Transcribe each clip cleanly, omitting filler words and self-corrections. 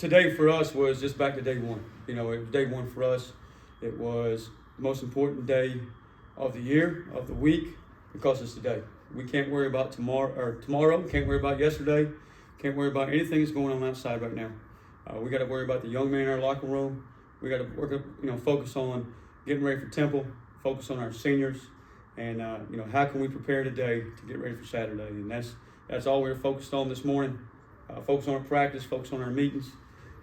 today for us was just back to day one. You know, it was day one for us. It was the most important day of the year, of the week, because it's today. We can't worry about tomorrow, can't worry about yesterday, can't worry about anything that's going on outside right now. We got to worry about the young man in our locker room. We got to focus on getting ready for Temple, focus on our seniors, and how can we prepare today to get ready for Saturday? And that's all we were focused on this morning. Focus on our practice, focus on our meetings.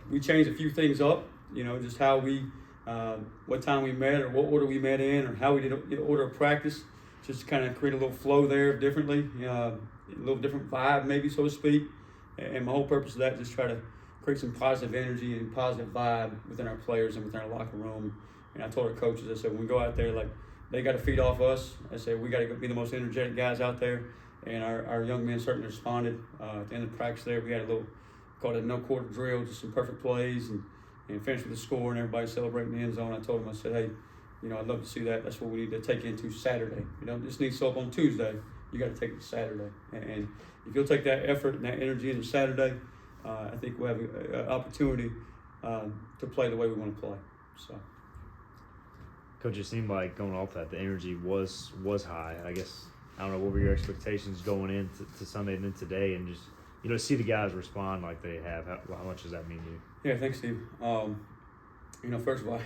We changed a few things up, just how we, what time we met or what order we met in or how we did order of practice, just to kind of create a little flow there differently, a little different vibe maybe, so to speak. And my whole purpose of that is just try to create some positive energy and positive vibe within our players and within our locker room. And I told our coaches, I said, when we go out there, like, they got to feed off us. I said, we got to be the most energetic guys out there. And our young men certainly responded. At the end of the practice there, we had a little, called it a no-quarter drill, just some perfect plays and finished with a score and everybody celebrating the end zone. I told them, I said, hey, I'd love to see that. That's what we need to take into Saturday. You don't just need soap on Tuesday. You got to take it to Saturday. And if you'll take that effort and that energy into Saturday, I think we'll have an opportunity to play the way we want to play. So, Coach, it seemed like going off that, the energy was high. I guess, I don't know, what were your expectations going into Sunday and then today, and just see the guys respond like they have? How much does that mean to you? Yeah, thanks, Steve. First of all,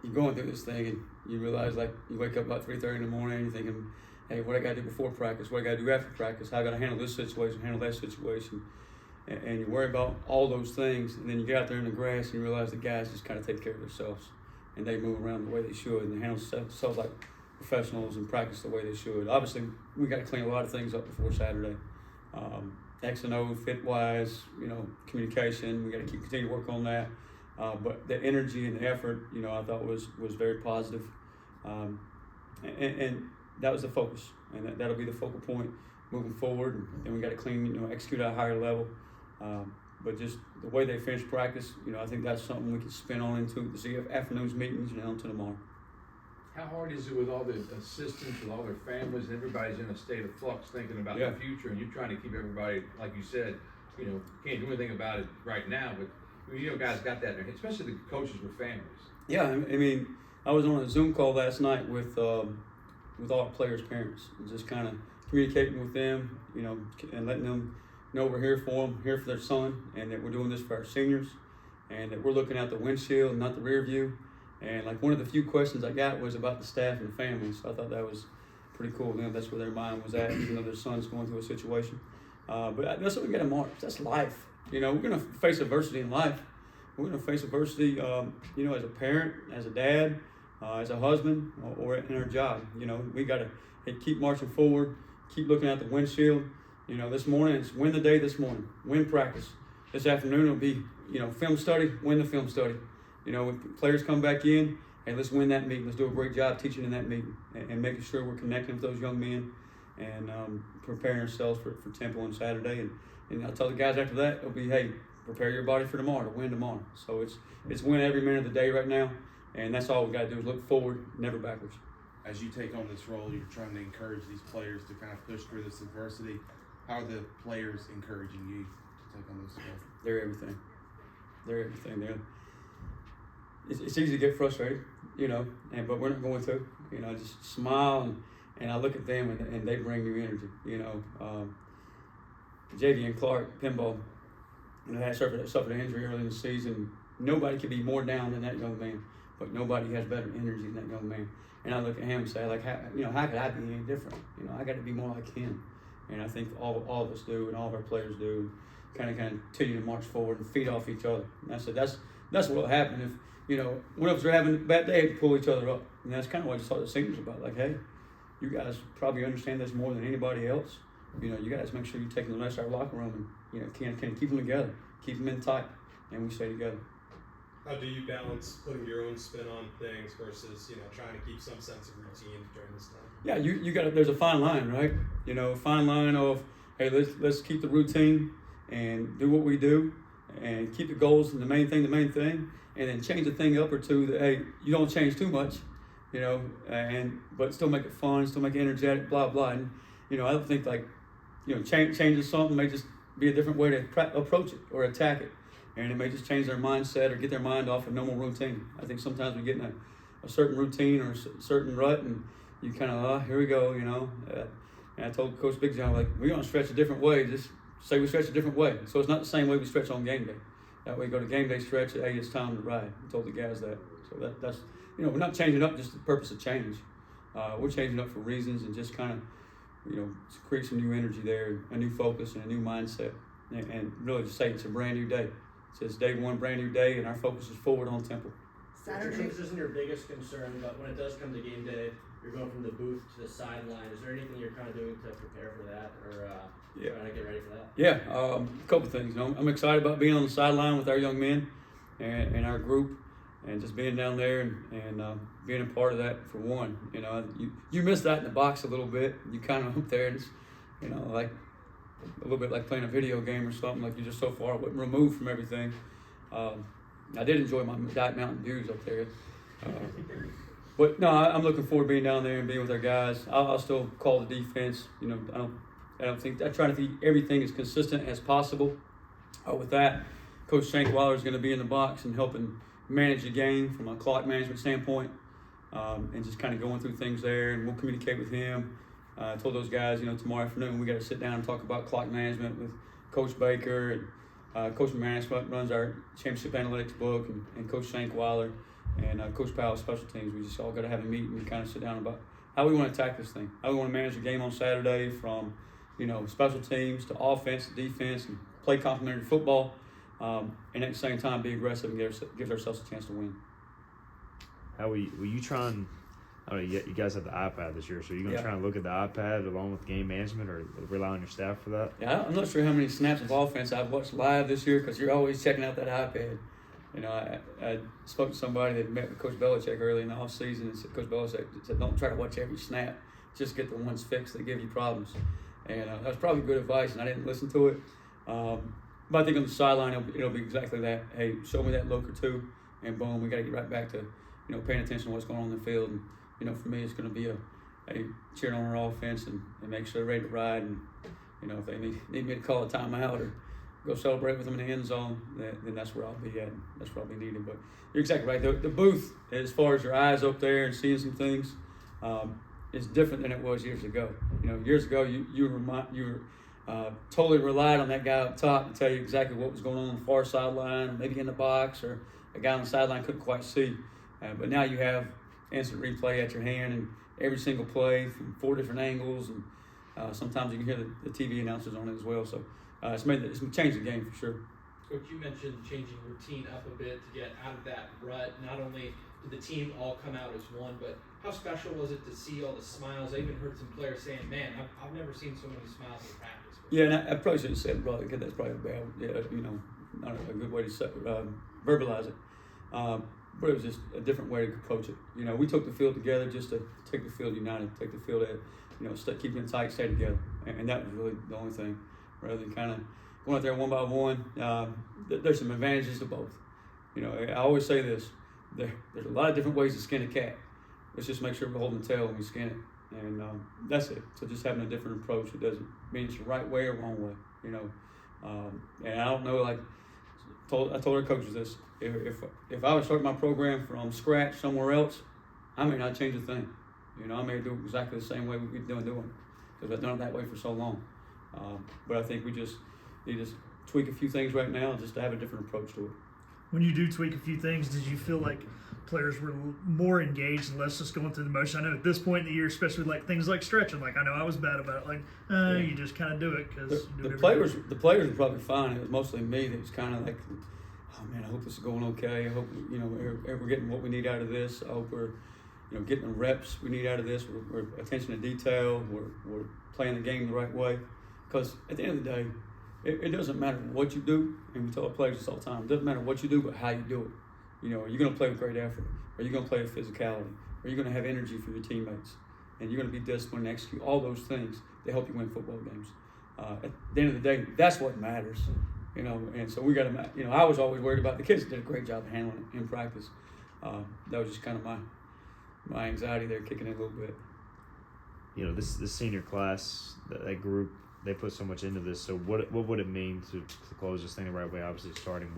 you're going through this thing and you realize, like, you wake up about 3:30 in the morning and you're thinking, hey, what I got to do before practice, what I got to do after practice, how I got to handle this situation, handle that situation. And you worry about all those things, and then you get out there in the grass and you realize the guys just kind of take care of themselves and they move around the way they should and they handle themselves like professionals and practice the way they should. Obviously, we got to clean a lot of things up before Saturday. X and O, fit-wise, communication, we got to continue to work on that. But the energy and the effort, I thought was very positive. And that was the focus, and that'll be the focal point moving forward. And we got to clean, execute at a higher level. But just the way they finished practice, I think that's something we can spin on into the afternoon's meetings and on to tomorrow. How hard is it with all the assistants, with all their families, and everybody's in a state of flux thinking about the future, and you're trying to keep everybody, like you said, can't do anything about it right now, but guys got that, especially the coaches with families. Yeah, I mean, I was on a Zoom call last night with all our players' parents, and just kind of communicating with them, and letting them know we're here for them, here for their son, and that we're doing this for our seniors, and that we're looking out the windshield, not the rear view. And like one of the few questions I got was about the staff and the families. So I thought that was pretty cool. That's where their mind was at, even though their son's going through a situation. But that's what we got to mark. That's life. We're going to face adversity in life. We're going to face adversity, as a parent, as a dad, as a husband, or in our job. We got to keep marching forward, keep looking at the windshield. This morning, it's win the day this morning, win practice. This afternoon, it'll be, film study, win the film study. When players come back in, hey, let's win that meeting. Let's do a great job teaching in that meeting and making sure we're connecting with those young men and preparing ourselves for Temple on Saturday. And I'll tell the guys after that, it'll be, hey, prepare your body for tomorrow, to win tomorrow. So it's win every minute of the day right now, and that's all we got to do is look forward, never backwards. As you take on this role, you're trying to encourage these players to kind of push through this adversity. How are the players encouraging you to take on this role? They're everything. It's easy to get frustrated, but we're not going to. I just smile and I look at them and they bring new energy. JD and Clark, pinball, had suffered an injury early in the season. Nobody could be more down than that young man, but nobody has better energy than that young man. And I look at him and say, like, how could I be any different? I got to be more like him. And I think all of us do, and all of our players do, kind of continue to march forward and feed off each other. And I said, that's what will happen if, one of us are having a bad day, to pull each other up. And that's kind of what I just thought the seniors about. Like, hey, you guys probably understand this more than anybody else. You guys make sure you're taking the rest of our locker room and, can keep them together, keep them in tight, and we stay together. How do you balance putting your own spin on things versus, trying to keep some sense of routine during this time? Yeah, you got to, there's a fine line, right? Fine line of, hey, let's keep the routine and do what we do and keep the goals and the main thing, and then change the thing up or two that, hey, you don't change too much, but still make it fun, still make it energetic, blah, blah. And, I don't think changing something may just be a different way to approach it or attack it. And it may just change their mindset or get their mind off a normal routine. I think sometimes we get in a certain routine or a certain rut, and you kind of, here we go, you know. And I told Coach Big John, like, we're going to stretch a different way. Just say we stretch a different way. So it's not the same way we stretch on game day. That way, go to game day stretch, hey, it's time to ride. I told the guys that. So that's, you know, we're not changing up just the purpose of change. We're changing up for reasons and just kind of, you know, to create some new energy there, a new focus and a new mindset. And really just say it's a brand new day. It says day one, brand new day, and our focus is forward on Temple. Saturday isn't your biggest concern, but when it does come to game day, you're going from the booth to the sideline. Is there anything you're kind of doing to prepare for that, or trying to get ready for that? Yeah, a couple things. You know, I'm excited about being on the sideline with our young men and our group, and just being down there and being a part of that for one. You know, you miss that in the box a little bit. You kind of up there, and it's, you know, like a little bit like playing a video game or something. Like you're just so far removed from everything. I did enjoy my Diet Mountain Dews up there. But no, I'm looking forward to being down there and being with our guys. I'll still call the defense. You know, I try to keep everything as consistent as possible. With that, Coach Shankweiler is going to be in the box and helping manage the game from a clock management standpoint, and just kind of going through things there. And we'll communicate with him. I told those guys, you know, tomorrow afternoon we got to sit down and talk about clock management with Coach Baker and Coach McManus runs our championship analytics book, and Coach Shankweiler and Coach Powell special teams. We just all got to have a meeting and kind of sit down about how we want to attack this thing, how we want to manage the game on Saturday, from, you know, special teams to offense to defense, and play complementary football, and at the same time be aggressive and give ourselves a chance to win. How will you try and, I don't know, you guys have the iPad this year, so you're going to try and look at the iPad along with game management, or rely on your staff for that? Yeah, I'm not sure how many snaps of offense I've watched live this year, because you're always checking out that iPad. You know, I spoke to somebody that met with Coach Belichick early in the offseason, and said, Coach Belichick said, don't try to watch every snap, just get the ones fixed that give you problems. And that was probably good advice, and I didn't listen to it. But I think on the sideline, it'll be exactly that. Hey, show me that look or two, and boom, we got to get right back to, you know, paying attention to what's going on in the field. And, you know, for me, it's going to be a cheering on our offense and make sure they're ready to ride. And, you know, if they need me to call a timeout or go celebrate with them in the end zone, then that's where I'll be at. That's where I'll be needed. But you're exactly right. The booth, as far as your eyes up there and seeing some things, is different than it was years ago. You know, years ago, you were totally relied on that guy up top to tell you exactly what was going on the far sideline, maybe in the box, or a guy on the sideline couldn't quite see. But now you have instant replay at your hand, and every single play from 4 different angles, and sometimes you can hear the TV announcers on it as well. So it's changed the game for sure. Coach, you mentioned changing routine up a bit to get out of that rut. Not only did the team all come out as one, but how special was it to see all the smiles? I even heard some players saying, "Man, I've never seen so many smiles in practice." Yeah, and I probably shouldn't have said brother, because that's probably bad. Yeah, you know, not a good way to verbalize it. But it was just a different way to approach it. You know, we took the field together just to take the field united, take the field at, you know, keep it tight, stay together, and that was really the only thing, rather than kind of going out there one by one. There's some advantages to both. You know, I always say this: there's a lot of different ways to skin a cat. Let's just make sure we're holding the tail when we skin it, and that's it. So just having a different approach, it doesn't mean it's the right way or wrong way. You know, and I don't know, like I told our coaches this: if I would start my program from scratch somewhere else, I may not change a thing. You know, I may do it exactly the same way we've been doing it, because I've done it that way for so long. But I think we just need to tweak a few things right now just to have a different approach to it. When you do tweak a few things, did you feel like players were more engaged and less just going through the motion? I know at this point in the year, especially like things like stretching, like I know I was bad about it. Like, you just kind of do it because the players were probably fine. It was mostly me that was kind of like, oh man, I hope this is going okay. I hope, you know, we're getting what we need out of this. I hope we're, you know, getting the reps we need out of this. We're attention to detail. We're playing the game the right way. Because at the end of the day, it doesn't matter what you do, and we tell our players this all the time. It doesn't matter what you do, but how you do it. You know, are you going to play with great effort? Are you going to play with physicality? Are you going to have energy for your teammates? And you're going to be disciplined and execute all those things to help you win football games. At the end of the day, that's what matters. You know, and so we got to, you know, I was always worried about the kids that did a great job handling it in practice. That was just kind of my anxiety there kicking in a little bit. You know, this senior class, that group, they put so much into this. So what would it mean to close this thing the right way? Obviously, starting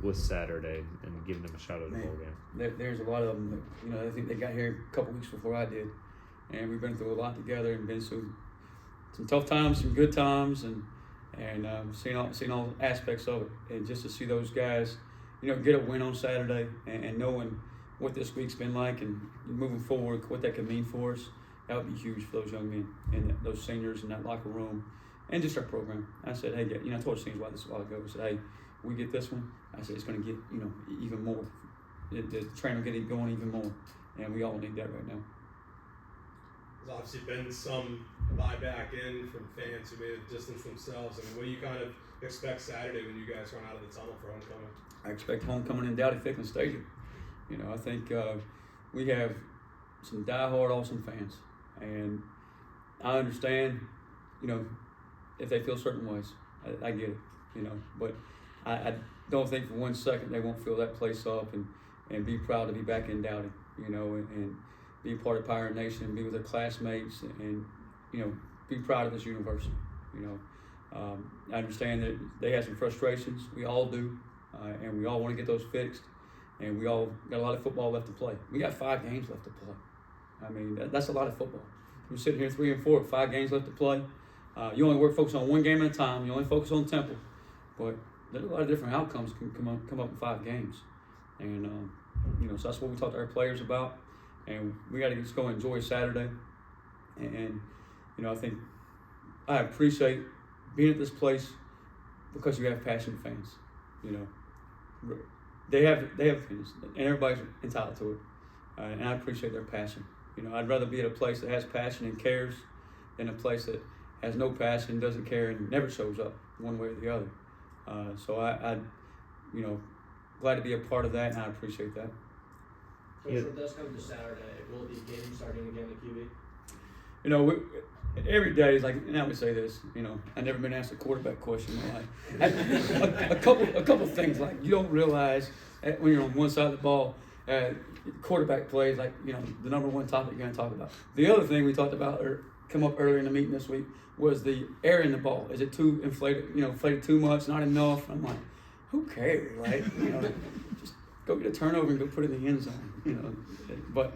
with Saturday and giving them a shot at the bowl game. There's a lot of them that, I think they got here a couple weeks before I did, and we've been through a lot together and been through some tough times, some good times, and seen all aspects of it. And just to see those guys, get a win on Saturday and knowing what this week's been like and moving forward, what that could mean for us, that would be huge for those young men and those seniors in that locker room and just our program. I said, hey, I told the seniors about this a while ago. I said, hey, we get this one. I said, it's going to get, even more. The train will get it going even more, and we all need that right now. There's obviously been some buyback in from fans who may have distanced themselves. I mean, what do you kind of expect Saturday when you guys run out of the tunnel for homecoming? I expect homecoming in Dowdy-Ficklen Stadium. I think we have some diehard, awesome fans, and I understand, if they feel certain ways. I get it, but I don't think for 1 second they won't fill that place up and be proud to be back in Dowdy, and be a part of Pirate Nation, be with their classmates, and be proud of this university. I understand that they have some frustrations. We all do, and we all want to get those fixed. And we all got a lot of football left to play. We got 5 games left to play. I mean, that's a lot of football. We're sitting here 3-4 with 5 games left to play. You only focus on 1 game at a time. You only focus on Temple, but there's a lot of different outcomes can come up in 5 games. And so that's what we talked to our players about. And we got to just go enjoy Saturday. And I think I appreciate being at this place because you have passionate fans. They have opinions, and everybody's entitled to it. And I appreciate their passion. I'd rather be at a place that has passion and cares than a place that has no passion, doesn't care, and never shows up one way or the other. So I glad to be a part of that, and I appreciate that. So if it does come to Saturday, will it be game starting again at QB? Every day is like, and I would say this, I've never been asked a quarterback question in my life. A couple things, like, you don't realize when you're on one side of the ball, quarterback plays, like, the number one topic you're going to talk about. The other thing we talked about or come up earlier in the meeting this week was the air in the ball. Is it too inflated, inflated too much, not enough? I'm like, who cares, right? Just go get a turnover and go put it in the end zone, But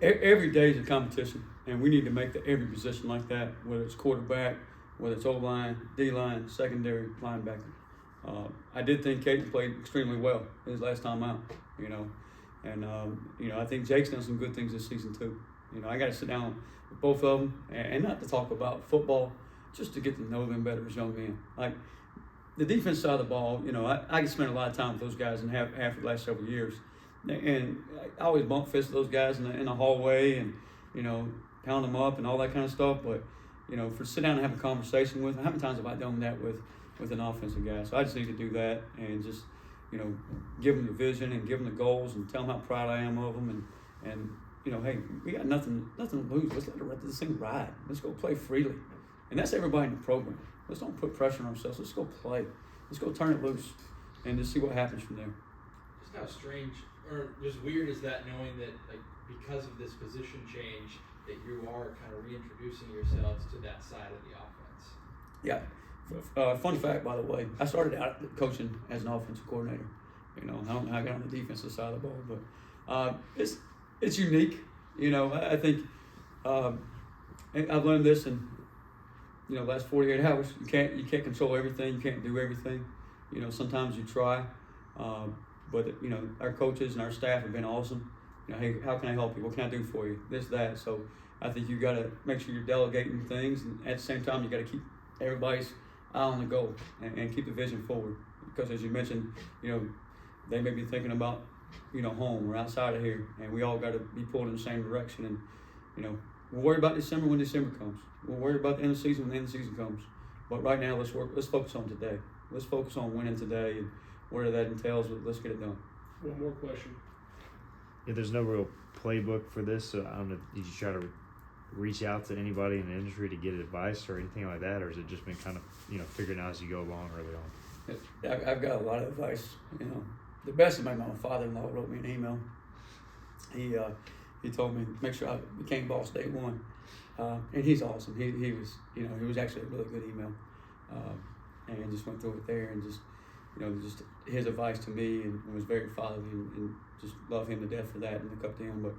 every day is a competition. And we need to make every position like that, whether it's quarterback, whether it's O-line, D-line, secondary, linebacker. I did think Caden played extremely well his last time out, And, I think Jake's done some good things this season too. I got to sit down with both of them and not to talk about football, just to get to know them better as young men. Like, the defense side of the ball, I spent a lot of time with those guys and have for the last several years. And I always bump fists with those guys in the hallway and, pound them up and all that kind of stuff. But, for sit down and have a conversation with them, how many times have I done that with an offensive guy? So I just need to do that and just, give them the vision and give them the goals and tell them how proud I am of them. And hey, we got nothing to lose. Let's let this thing ride. Let's go play freely. And that's everybody in the program. Let's don't put pressure on ourselves. Let's go play. Let's go turn it loose and just see what happens from there. Just how strange or just weird is that, knowing that, like, because of this position change, that you are kind of reintroducing yourselves to that side of the offense. Yeah. Fun fact, by the way, I started out coaching as an offensive coordinator. I don't know how I got on the defensive side of the ball, but it's unique. I think I've learned this in the last 48 hours. You can't control everything. You can't do everything. Sometimes you try, but our coaches and our staff have been awesome. Hey, how can I help you? What can I do for you? This, that. So I think you got to make sure you're delegating things, and at the same time, you got to keep everybody's eye on the goal and keep the vision forward. Because as you mentioned, they may be thinking about home or outside of here, and we all got to be pulled in the same direction. And we'll worry about December when December comes. We'll worry about the end of the season when the end of the season comes. But right now, let's focus on today. Let's focus on winning today, and whatever that entails, let's get it done. One more question. Yeah, there's no real playbook for this, so I don't know. Did you try to reach out to anybody in the industry to get advice or anything like that, or has it just been kind of figuring out as you go along early on? I've got a lot of advice. The best of my father-in-law wrote me an email. He told me make sure I became boss day one. And he's awesome. He was, he was actually a really good email, and just went through it there, and just, just his advice to me, and was very fatherly, and just love him to death for that, and look up to him. But,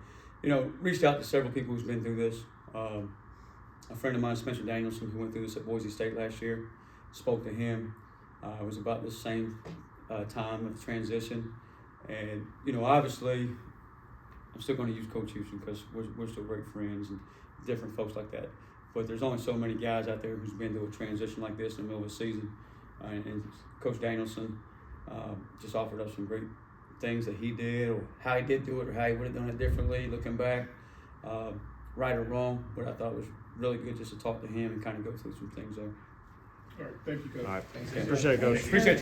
reached out to several people who's been through this. A friend of mine, Spencer Danielson, who went through this at Boise State last year, spoke to him. It was about the same time of transition, and obviously, I'm still going to use Coach Houston because we're still great friends and different folks like that. But there's only so many guys out there who's been through a transition like this in the middle of a season. And Coach Danielson just offered up some great things that he did, or how he did do it, or how he would have done it differently looking back, right or wrong. But I thought it was really good just to talk to him and kind of go through some things there. All right, thank you, Coach. All right, Thanks, appreciate it, Coach. Appreciate it.